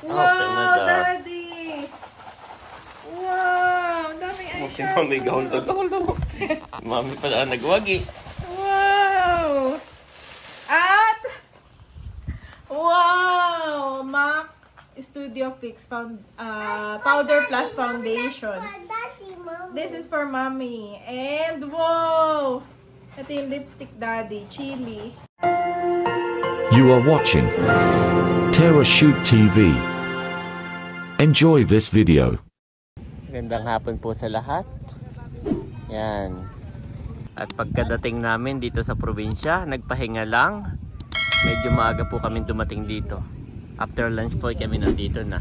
Wow, Daddy! Wow, daming Si eyeshadow. Mami gahol to gahol to. Mami pala nagwagi. Wow! At, wow! MAC Studio Fix Powder Plus Foundation. This is for Mommy. And, wow! Ito yung lipstick, Daddy. Chili. You are watching Terra Shoot TV. Enjoy this video. Gandang hapon po sa lahat. Yan. At pagkadating namin dito sa probinsya, nagpahinga lang. Medyo maaga po kami dumating dito. After lunch po kami nandito na.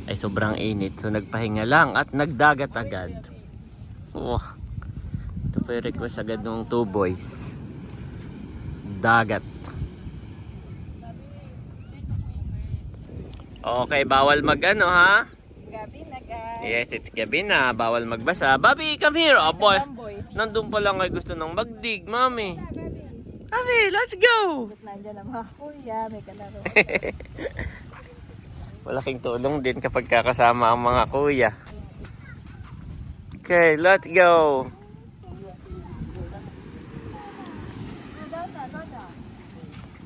Ay sobrang init. So nagpahinga lang at nagdagat agad. Wow. Ito po yung request agad ng 2 boys. Dagat. Okay, bawal mag-ano ha? Gabi na, guys. Yes, it's gabi na. Bawal magbasa. Bobby, come here. Oh boy. Boy. Nandun pa lang ay gusto nang magdig, Mami. Bobby, let's go! Nandiyan ang mga kuya. May kalaro. Malaking tulong din kapag kakasama ang mga kuya. Okay, let's go!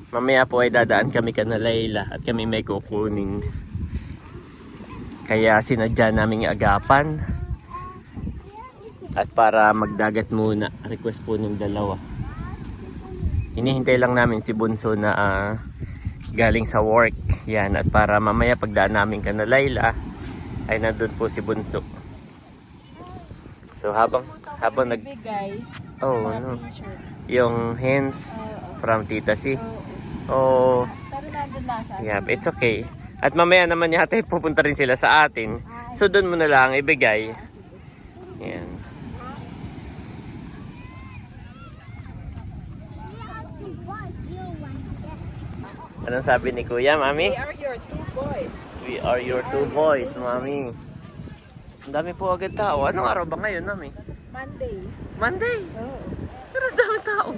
Mamaya po ay dadaan kami kana Layla at kami may kukunin. Kaya sinadya naming agapan. At para magdagat muna, request po ng dalawa. Hinihintay lang namin si Bunso na galing sa work. Yan, at para mamaya pagdaan namin kana Layla, ay nandun po si Bunso. So habang nag... Bigay. Oh, Mga no. t-shirt. Yung hands from Tita C. Oh, Pero nandun na sa yeah, it's okay. At mamaya naman yata pupunta rin sila sa atin. So doon mo na lang ibigay. Yan. Anong sabi ni Kuya, Mami? We are your 2 boys. We are your 2 boys, Mami. Ang dami po agad tao. Anong araw ba ngayon, Mami? Monday. Monday. Oo. Pero ang dami tao.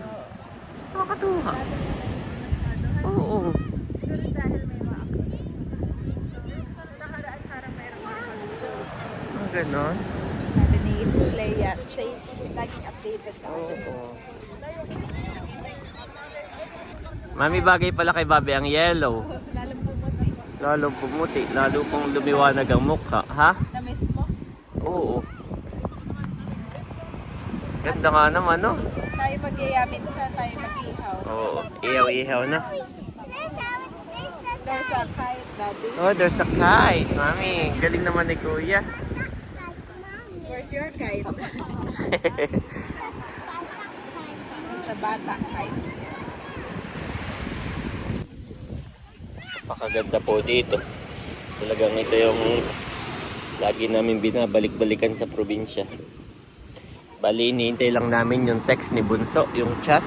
Nakakatuwa. Oo. Pero dahil may mga nakaraan parang mayroong mga condition. Ang ganon. Sabi ni Sis Leia, siya yung laging updated sa akin. Oo. Mami, bagay pala kay Bobby ang yellow. Lalong pumuti. Lalong pumuti. Lalo pong lumiwanag ang mukha. Ha? Na-miss mo? Oo. Ganda nga naman, no? Tayo magyayamin sa tayo mag-ihaw. Oo. Ihaw-ihaw na. There's a kite, Daddy. Oh, there's a kite. Mami, galing naman ni Kuya. Where's your kite? Sa bata kite. Napakaganda po dito. Talagang ito yung lagi namin binabalik-balikan sa probinsya. Bali, hinihintay lang namin yung text ni Bunso, yung chat.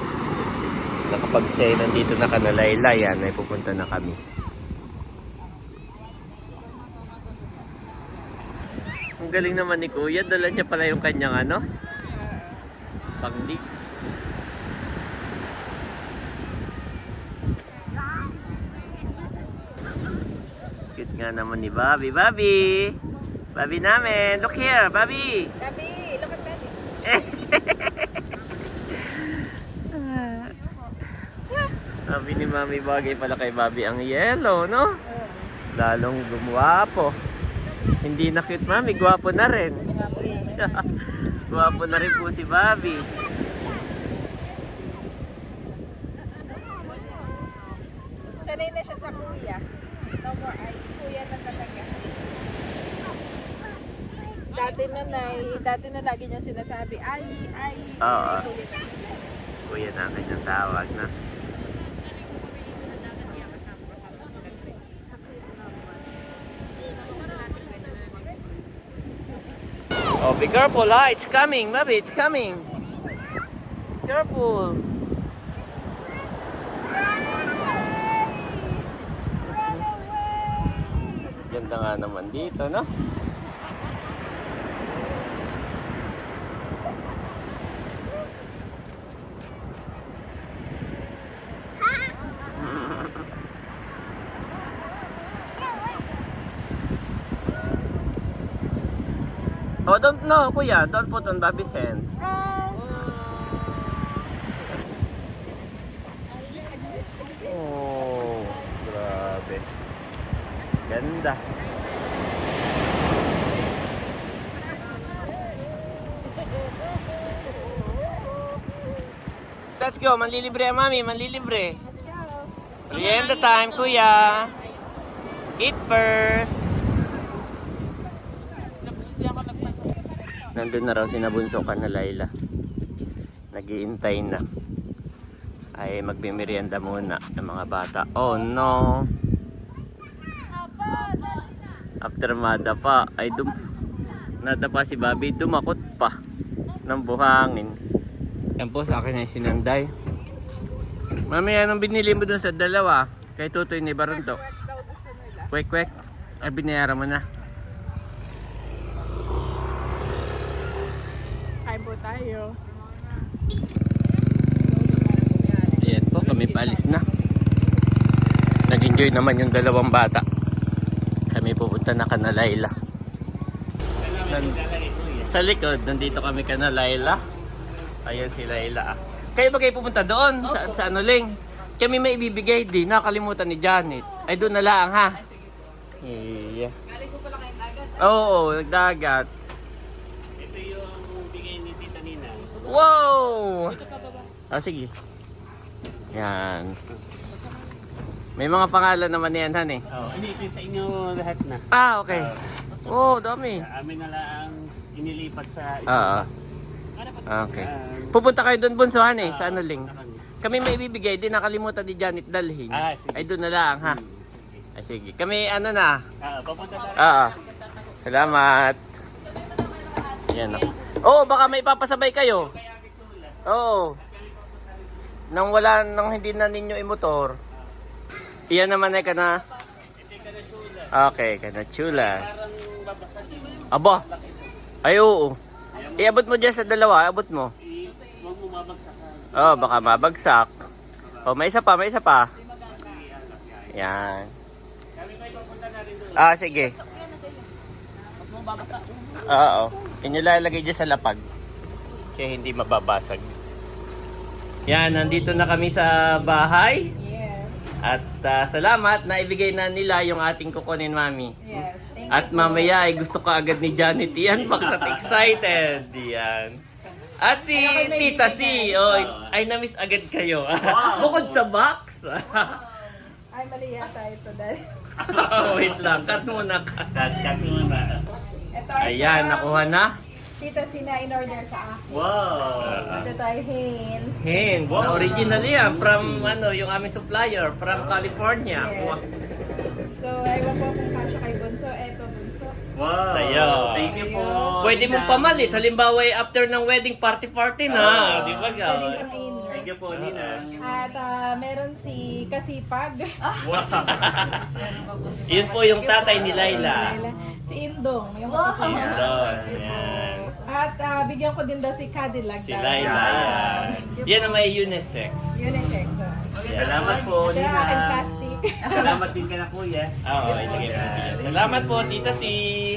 Na kapag siya nandito na kanalayla, yan, ay pupunta na kami. Ang galing naman ni Kuya, dala niya pala yung kanyang ano? Pangdig. Cute nga naman ni Bobby. Bobby! Bobby namin! Look here, Bobby! Daddy, look at Daddy. Sabi ni Mami, bagay pala kay Bobby ang yellow, no? Lalong gumwapo. Hindi na cute, Mami. Gwapo na rin. Gwapo na rin po si Bobby. Sanay na siya sa kuya. No more ice. Kuya na talaga. Dati na lagi niya sinasabi, ay. Oo. Kuya na. Kuya na ang kanyang tawag na. Oh, be careful, ha? It's coming, Bobby. It's coming. Careful. Ganda nga naman dito, no? Oh, don't, no, kuya. Don't put on Bobby's hand. Oh, grabe. Ganda. Let's go, manlilibre ang mami, manlilibre. Merienda time, kuya. Eat first. Nandun na raw si Nabunso ka na Laila. Nag-iintay na. Ay magmimerienda muna ng mga bata. Oh no. After madapa ay nadapa si Bobby, dumakot pa ng buhangin. Yan po sa akin ay sinanday. Mami, anong binili mo dun sa dalawa? Kay Tutoy ni Baronto. Kwek-kwek. Ay binayaran mo na. Kain po tayo. Ayan po, kami paalis na. Nag-enjoy naman yung dalawang bata. Kami pupunta na kana Laila. Sa likod, nandito kami kana Laila. Ayan si Laila. Kayo ba kayo pupunta doon? Sa ano Ling? Kami may ibibigay din. Nakalimutan ni Janet. Ay doon na lang ha. Iya. Galing ko pala kayong dagat. Oo, nagdagat. Ito yung bigay ni Tita Nina. Wow! Ah, sige. Yan. May mga pangalan naman yan, han eh. Oh, ito sa inyo lahat na. Ah, okay. Oh, dami. Amin na lang inilipat sa isang Oo. box. Okay. Pupunta kayo doon, Bunso, han eh. Sa ano, Ling? Kami may ibibigay din. Nakalimutan ni Janet dalhin. Ah, sige. Ay, doon na lang, ha? Ay, sige. Kami, ano na. Papunta na. Salamat. Yan, oh, baka may papasabay kayo. Oo. Nang hindi na ninyo i-motor. Iyan naman ay kana. Okay, kana chulas. Aba. Ay, oo. Iabot mo dyan sa dalawa, abot mo. Huwag mo mabagsakan. Oh, baka mabagsak. Oh, may isa pa, may isa pa. Yan. Ah, sige. Oo. Inilalagay dyan sa lapag. Kaya hindi mababasag. Yan, nandito na kami sa bahay. Yes. At salamat na ibigay na nila yung ating kukunin, Mami. Yes. Thank At mamaya ay gusto ka agad ni Janet yan. Bakit excited? Yan. At si Tita C. Oh, ay na-miss agad kayo. Bukod sa box. Ay, mali yata ito dahil. Wait lang. Cut muna ka. Cut mo na. Ito ay Ayan, nakuha na. Tita Sina in order sa akin. Wow! Ito tayo Hanes. Hens, na original yan. From yung aming supplier. From California. Yes. So, ewan ko kung kasya kay Bunso. Eto, Bunso. Wow! Sa'yo. Thank you po. Pwede mong pamalit. Halimbawa, after ng wedding party na. Di ba, Pwede gaw? pang in. Thank you po, Nina. At meron si Kasipag. Wow! Yun po yung tatay ni Laila. Si Indong. Yung kapatid. Doon. Yan. At bigyan ko din daw si Cadillac. Si Laila. Yan ang may unisex. Yun ang check. Salamat po, Ito yung Nina. aking plastic. Salamat din ka na, Kuya. Oo, ilagay mo yan. Salamat po, Tita C.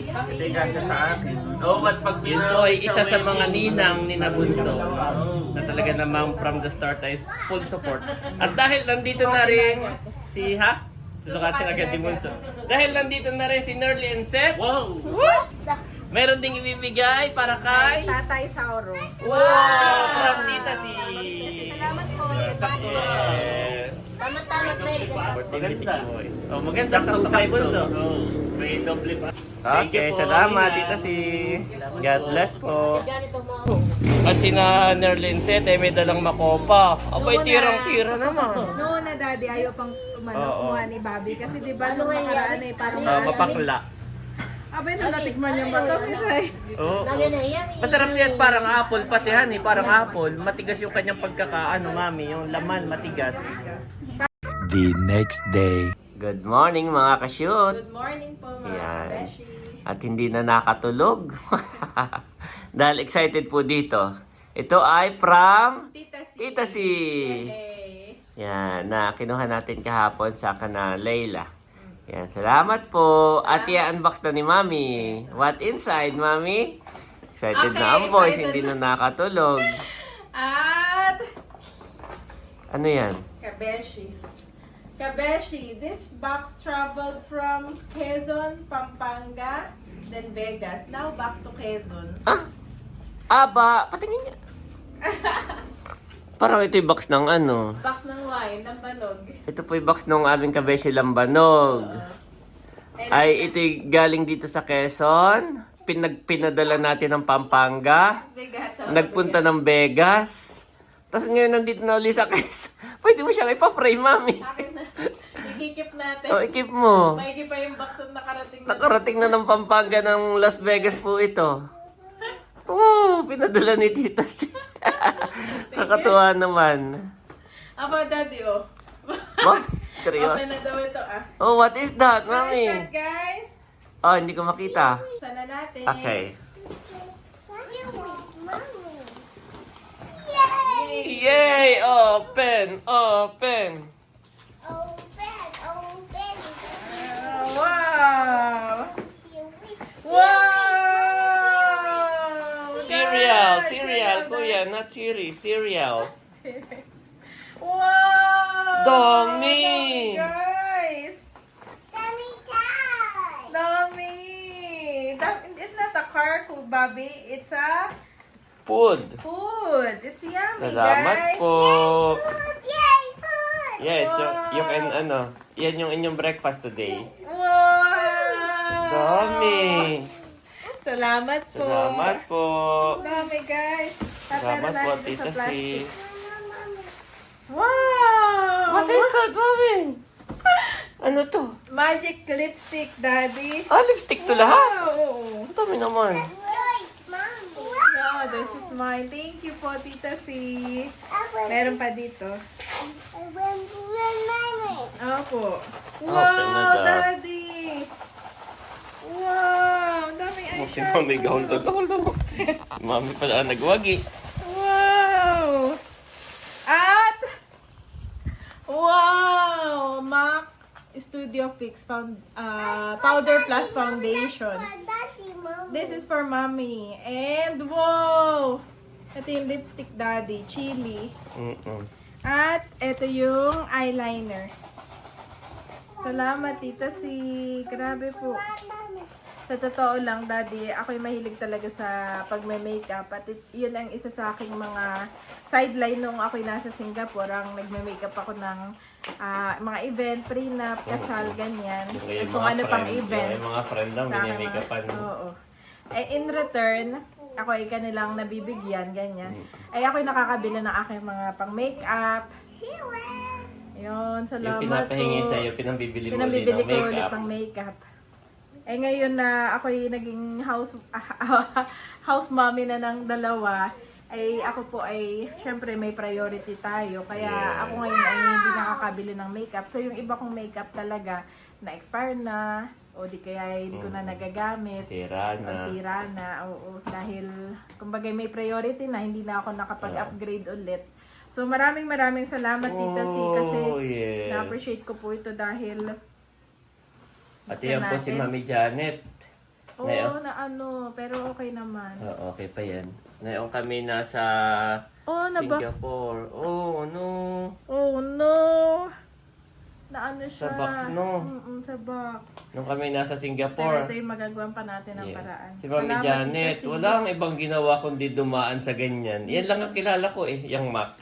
Ito yung kasya sa akin. Oh, at pag Yun po ay isa sa mga ninang ni Nabunso. Na talaga namang from the start ay full support. At dahil nandito na rin si susukatin agad ni Bunso. Dahil nandito na rin si Nerly and Seth. Wow! Meron ding ibibigay para kay Tatay Sauro. wow! From Tita C. Salamat po. Sakto Yes. Tama-tama pwede. Maganda. Oh, maganda sa kay Bunso. Oh, may doble pa. Okay, salamat Tita C. God bless po. Ganito mga At sina Nerlin Seth may dalang makopa. Abay, tirang-tira naman. Noon na daddy ayaw pang kumuha ni Bobby. Kasi di ba nung Ano nakaraan ay parang Mapakla. Abay, nung natikman yung bato. Oo. nangyayari. Masarap yan, parang apple, pati han parang apple. Matigas yung kanyang pagkakaano, mami, yung laman matigas. The next day. Good morning mga ka-shoot. Good morning po mga Yan. kabeshi. At hindi na nakatulog. Dahil excited po dito. Ito ay from Tita C. Tita C. Okay. Yan, na kinuha natin kahapon sa kana Layla. Yan, salamat po. At i-unbox na ni Mami. What inside, Mami? Excited Okay, na ang boys, excited. hindi na nakatulog. At Ano yan? Kabeshi, this box traveled from Quezon, Pampanga, then Vegas. Now back to Quezon. Aba, patingin niya. Parang ito yung box ng ano. Box ng wine, ng banog. Ito po yung box ng aming kabeshi lambanog. Ay, ito yung galing dito sa Quezon. Pinadala natin ng Pampanga. Vegas. Nagpunta ng Vegas. Tapos ngayon nandito na ulit sa Quezon. Pwede mo siyang ipa-frame, Mami. Akin na. Ikikip natin. O, ikip mo. Maigi pa yung box na nakarating na. Nakarating na ng Pampanga ng Las Vegas po ito. Oo, pinadala ni Tita siya. Nakatuwa naman. Aba, daddy, oh. Mami, Open seryoso. na daw ito, ah. Oh, what is that, What is Mami? that, guys? Oh, hindi ko makita. Sana natin. Okay. Yay! Yay! Open! Open! Oh, wow! Wow! Cereal! Guys, Cereal, cereal, kuya. Not Siri. Cereal. Wow! Dami! Guys! Dami! It's not a car, Bobby. It's a Food. food. It's yummy, Salamat guys. po. Yes, you can yan yung inyong breakfast today. Wow! Dami! Salamat po. Salamat po. Dami, guys. Salamat po, Tatara natin Tita sa Si. plastic. Wow! What is that, Mami? Ano to? Magic lipstick, Daddy. Lipstick to lahat. Wow! Ang dami naman. Yeah, this is mine. Thank you po, Tita C. Meron pa dito. Opo. Open na Wow, daw. Daddy! Wow! Ang daming Si eyeshadow. Mami gahol na. Si Mami pala ang nagwagi. Wow! At wow! MAC Studio Fix Powder Plus Foundation. This is for Mommy. And wow! Ito yung lipstick, Daddy. Chili. At ito yung eyeliner. Salamat, Tita C. Grabe po. Sa totoo lang, Daddy, ako'y mahilig talaga sa pagme-makeup. At yun ang isa sa aking mga sideline nung ako'y nasa Singapore. Ang nagme-makeup ako ng mga event, prenup, kasal, ganyan. At kung ano pang event. Yung mga friend lang, Sa aking minimake-upan. Oo. Eh, in return, ako ay kanilang nabibigyan, ganyan. Ay ako'y nakakabili ng aking mga pang-makeup. Yun, salamat Yung pinapahingi po. sa'yo, pinambibili mo ulit Pinabibili ng ko ulit makeup. pang makeup. Eh ngayon na ako'y naging house mommy na ng dalawa, ay ako po ay syempre may priority tayo. Kaya Yes. ako ngayon ay hindi nakakabili ng makeup. So yung iba kong makeup talaga na-expire na o di kaya hindi ko na nagagamit. Sira na. Sira na, oo. Dahil, kumbaga may priority na, hindi na ako nakapag-upgrade ulit. So, maraming salamat, Tita C, kasi yes. na-appreciate ko po ito dahil At yan po si Mami Janet. oo, Ngayon? na ano, pero okay naman. Okay pa yan. Ngayon kami nasa Oh, na-box. Singapore. Oh, no. Oh, no! Na ano siya. Sa box, no? Sa box. Nung kami nasa Pero Singapore. ito yung magagawan pa natin ng paraan. Si Mami Salamat, Janet, Tita C. walang ibang ginawa kundi dumaan sa ganyan. Yan lang ang kilala ko yung Mac.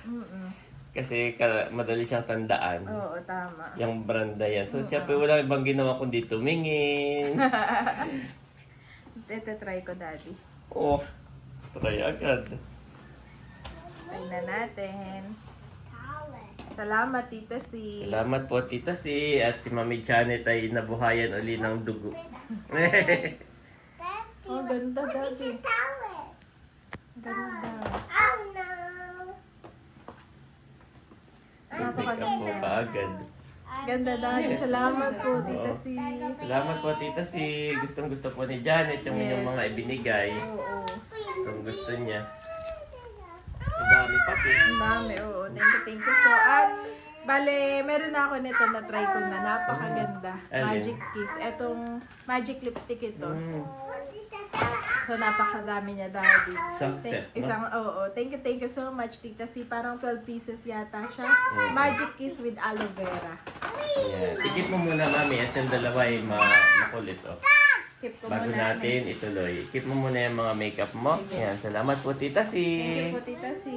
Kasi madali siyang tandaan. Oo, tama. Yung branda yan. So siya po walang ibang ginawa kundi tumingin. Ito try ko, Daddy. Oh, try agad. Try na natin. Salamat, Tita C. Salamat po, Tita C. At si Mami Janet ay nabuhayan uli ng dugo. Oh, ganda, Daddy. Ganda. Ito po kaagad. Ganda, Daddy. Salamat po, Tita C. Salamat po, Tita C. Gustong gusto po ni Janet yung inyong mga ibinigay. Oo. Kung gusto niya. Ang dami pati. Ang dami, oo. Thank you po. At Bale, meron na ako nito na try ko na. Napakaganda. Alin? Magic Kiss. Etong magic lipstick ito. Mm. So, napakadami niya, Daddy. Isang set, no? Oo. Thank you so much, Tita C. Parang 12 pieces yata siya. Magic Kiss with aloe vera. Yan. Tikip mo muna, Mami, at yung dalawa ay makulit, oh. Keep ko Bago muna. natin ituloy. Keep mo muna yung mga makeup mo. Yan, salamat po, Tita C. Thank you po, Tita C.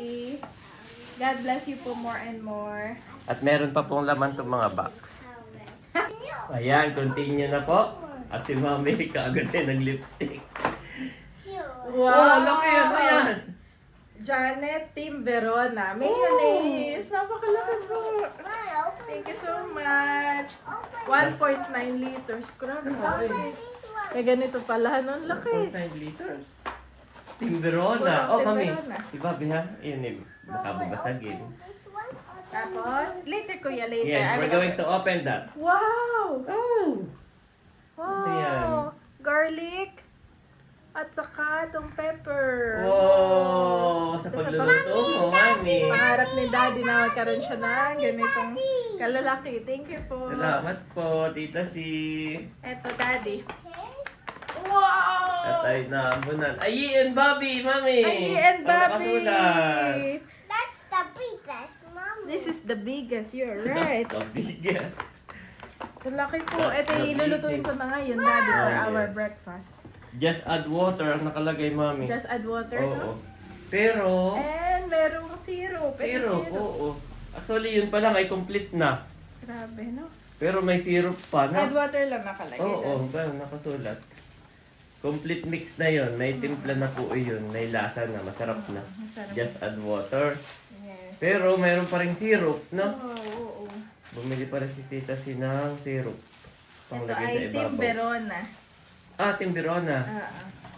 God bless you po more and more. At meron pa pong laman itong mga box. Ayan, continue na po. At si Mami, kaagad din ng lipstick. Wow, laki yan. Ano yan? Janet Team Verona. Mayonnaise. Napakalaki po. Thank you so much. 1.9 liters. Grabe. Kaya ganito pala. Ano, ang laki. 4.9 liters. Team Verona. Oh, Team Mami. Verona. Si Bobby, ha? Yun, eh. Baka babasagin. Tapos, later kuya, later. Yes, we're going to open that. Wow! Oh! Ano yan? Wow! Garlic. At saka itong pepper. Wow! Sa pagluluto mo, Mami. Pangarap ni Daddy na magkaroon siya ng ganitong kalalaki. Thank you po. Salamat po, Tita C. Eto, Daddy. Wow! At tayo na abunan. Ay, and Bobby, Mami! Ay, and Ang Bobby! nakasulat. That's the biggest, Mommy. This is the biggest. You're That's right. the biggest. Ang laki po. That's Ito, the ilulutuin ko biggest. na ngayon, Daddy, for Ah, our yes. breakfast. Just add water ang nakalagay, Mami. Just add water, Oo. no? Pero, And merong syrup. Ito, syrup, oo. Actually, yun pa lang ay complete na. Grabe, no? Pero may syrup pa Add na. water lang nakalagay. Oo, ba, nakasulat. Complete mix na yun. May timpla na po yun. May lasa na. Masarap na. Masarap. Just add water. Yes. Pero mayroon pa rin syrup, no? Oo. Bumili pa rin si Tita si ng syrup. Ito Panglagay sa ay Team ibabaw. Verona. Ah, Timbirona.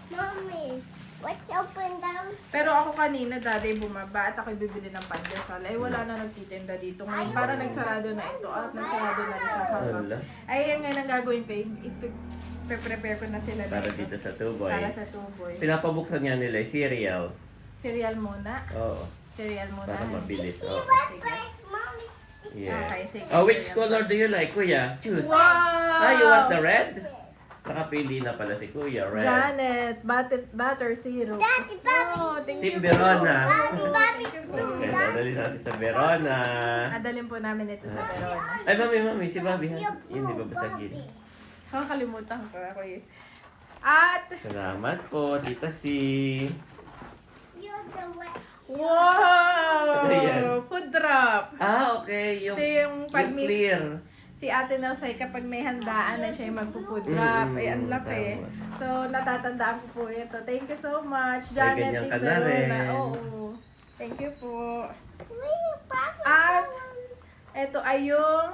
Mommy, what's open down? Pero ako kanina, Daddy, bumaba at ako'y bibili ng pandesal. Ay, wala na nagtitinda dito. Ngayon, para nagsarado na ito at nagsarado na rin sa Starbucks. Wala. Ay, yan ngayon ang gagawin ko. I-prepare ko na sila Para dito sa Two Boys. Para sa two boys. Pinapabuksan nga nila yung cereal. Cereal muna. Oo. Cereal muna. Para mabilis. Oo. Sige. Mommy. Yes. Okay, sige. Oh, which color do you like, Kuya? Choose. Wow! Ah, you want the red? Nakapili na pala si Kuya. Red. Janet, butter syrup. Daddy, Bobby. Oh, thank Team you. Verona. Daddy, Bobby. Okay, dadali natin sa Verona. Adalin po namin ito sa Verona. Ay, Mami, si Bobby, ha? Yun, di ba basagin? Kakalimutan ko ako eh. At, Salamat po, Tita C. You're the wet. wow! Ano yan? Food drop. Ah, okay. Yung, Ito yung pag yung clear. Si Ate Nelsay, kapag may handaan na siya yung magpo-food drop. Ay, ang laki. tama. So, natatandaan ko po ito. Thank you so much, Ay, Janet ganyan Team ka na rin. Verona. Oo. Thank you po. Really, Papa? At, ito ay yung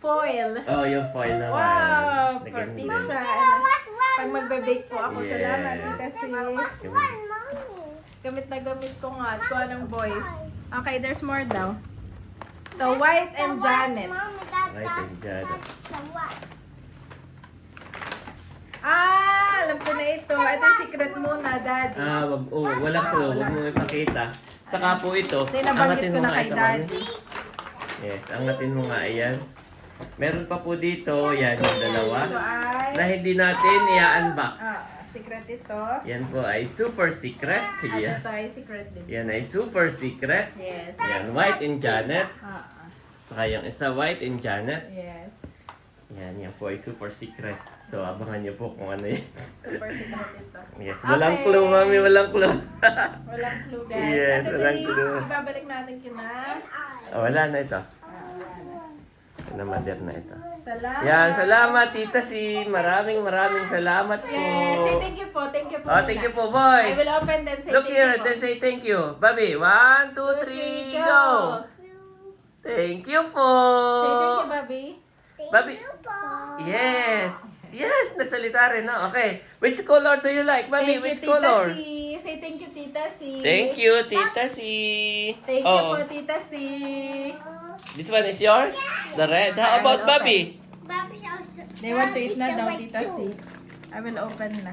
foil. Oh, yung foil naman. Wow! For Lagyan din. pizza. Wash one. Pag magbe-bake po ako, Yes. salamat kasi Wash one, Mommy. gamit na gamit ko nga at kuha ng boys. Okay, there's more daw. So, White and Janet. Mommy, that's White and Janet. the what? Ah, alam ko na ito. Ito yung secret muna, Daddy. Ah, walang clue. Wag mo ipakita. Saka po ito, Hindi, nabanggit ko na kay ito, Mami. Daddy. Yes, angatin mo nga yan. Meron pa po dito, yan yung dalawa. Ito ay, Na hindi natin i-unbox. secret ito. Yan po ay super secret. At Yan. ito ay secret din. Yan ay super secret. Yes. Yan, White and Janet. Ah, Saka yung isa, White and Janet. yes. Yan po ay super secret. So, abangan niyo po kung ano yan. Super secret ito. Yes, walang Okay. clue, Mami, walang clue. Walang clue, guys. Yes, At ito walang yung clue. ibabalik natin kina. Oh, wala na ito. Na mother na ito. Salamat. Yan, salamat, Tita C. Maraming salamat po. Yes, say thank you po. Thank you po. Oh, thank you po, boys. I will open then say Look thank here, you po. then say thank you. Bobby, 1, 2, 3, go. Thank you po. Say thank you, Bobby. Bobby. Yes. Yes, nagsalita rin, no? Okay. Which color do you like, Bobby? Thank you, Which Tita color? C. Say thank you, Tita C. Thank you, Tita C. Thank you Oh, po, Tita C. this one is yours? The red? How about Bobby? Bobby's also. They want to eat na daw, Bobby's the Tita wet C. I will open na.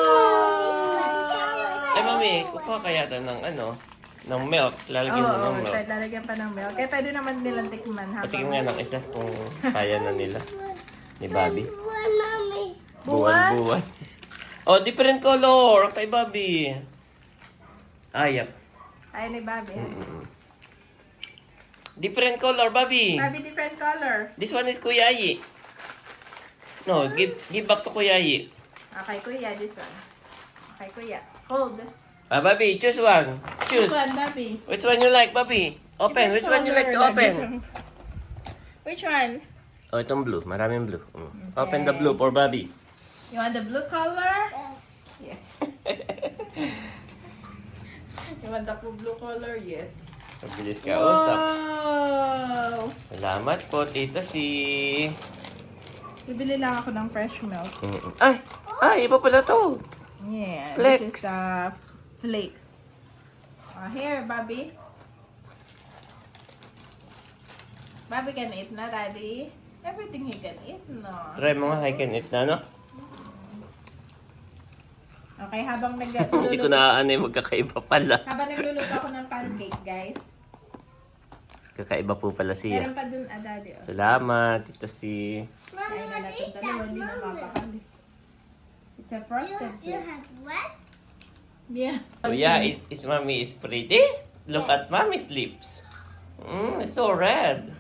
Wow! Ay, Mami, kukuha kaya ito ng ano? ng milk. Lalagyan mo ng milk. lalagyan pa ng milk. Kaya pwede naman nilang tikman habang... Patikin nga ng isa kung kaya na nila. Ni Bobby. Buwan, mommy. Buwan-buwan. Oh, different color kay Bobby. Ayap. Ay, ni Bobby. Different color, Bobby. Bobby, different color. This one is Kuyayi. No, give back to Kuyayi. Okay, kuya, this one. Okay, kuya. Hold. Ah, Bobby, choose one. This Choose. one, Bobby. Which one you like, Bobby? Open. Which one you like to open? Which one? Oh, itong blue. Maraming blue. Open the blue for Bobby. You want the blue color? Yes. You want the blue color? Yes. Mabilis ka usap. Wow! Salamat po, Tita si... Bibili lang ako ng fresh milk. Ay! Ay, iba pala to. Yeah. Flakes. This is flakes. Here, Bobby. Bobby can eat na, Daddy. Everything he can eat, no? Try mo nga, I can eat na, no? Okay, habang Hindi ko na magkakaiba pala. habang nagluluto ako ng pancake, guys. Kakaiba po pala siya. Meron pa dun, Daddy. Oh. Salamat, Tita si... Kaya na natin dalawa, hindi na mapakali. It's a frosted You cake. have what? Yeah. Oh yeah, is mommy is pretty? Look at mommy's lips. It's so red.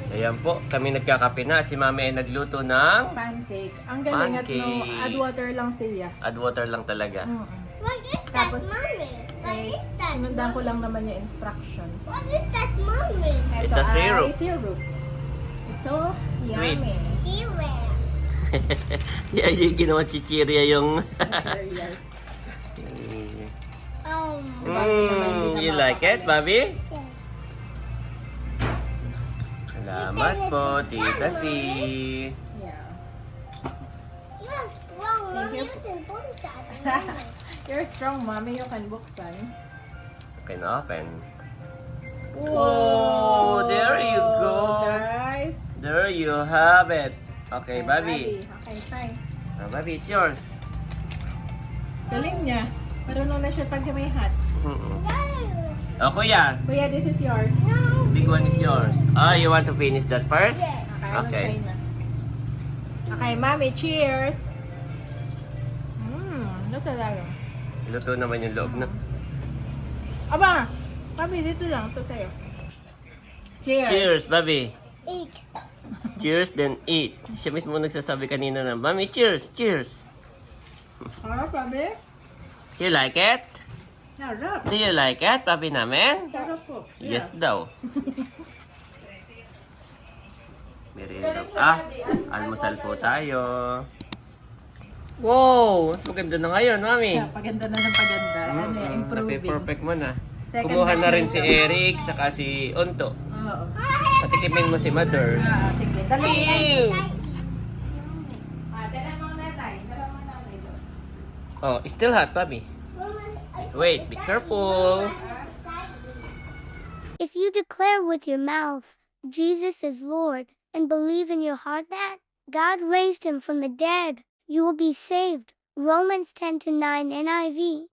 Ayan po, kami nagkakape na at si mami ay nagluto ng Pancake. Ang galing at no, Pancake. add water lang siya. add water lang talaga. What is that, Tapos, mommy? What is that? Sinundan ko lang naman yung instruction. What is that, mommy? Ito It's a syrup. ay syrup. It's so Sweet. yummy. See where? Yeah, yung ginawa chichirya yung... Cereal. You like it, Bobby? Salamat po, Tita si... Yeah. Yes, wrong, Thank mommy. you. You can put that. You're strong, mommy. You can buksan. Open, open. Whoa! there you go. Guys. There you have it. Okay, Bobby. Okay, fine. Bobby, it's yours. Galing niya. Marunong na siya pag may hat. Oh, Kuya, Kuya, this is yours. big one is yours. Oh, you want to finish that first? Okay. Okay. Okay, mommy, cheers. Ano talaga? Luto naman yung loob na. Aba! Mami, dito lang. Ito sa'yo. Cheers. Cheers, Bobby. Eat. Cheers, then eat. Siya mismo nagsasabi kanina na, Mami, cheers, cheers. Harap, Bobby. You like it? Harap. Do you like it, Bobby namin? Harap po. Yes daw. Merienda. Ah, almusal po tayo. Wow, mas maganda na ngayon, Mami. Paganda na ng paganda. Ano yan, improving. Perfect mo na. Second Kumuha na time rin na si ito. Eric, saka si Onto. Oo. Patikimin mo si Mother. Sige. Dala mo na. Ew! Dala mo na tayo. Dala mo na tayo. Oh, it's still hot, Bobby. Wait, be careful. If you declare with your mouth, Jesus is Lord, and believe in your heart that God raised him from the dead, you will be saved. Romans 10-9 NIV.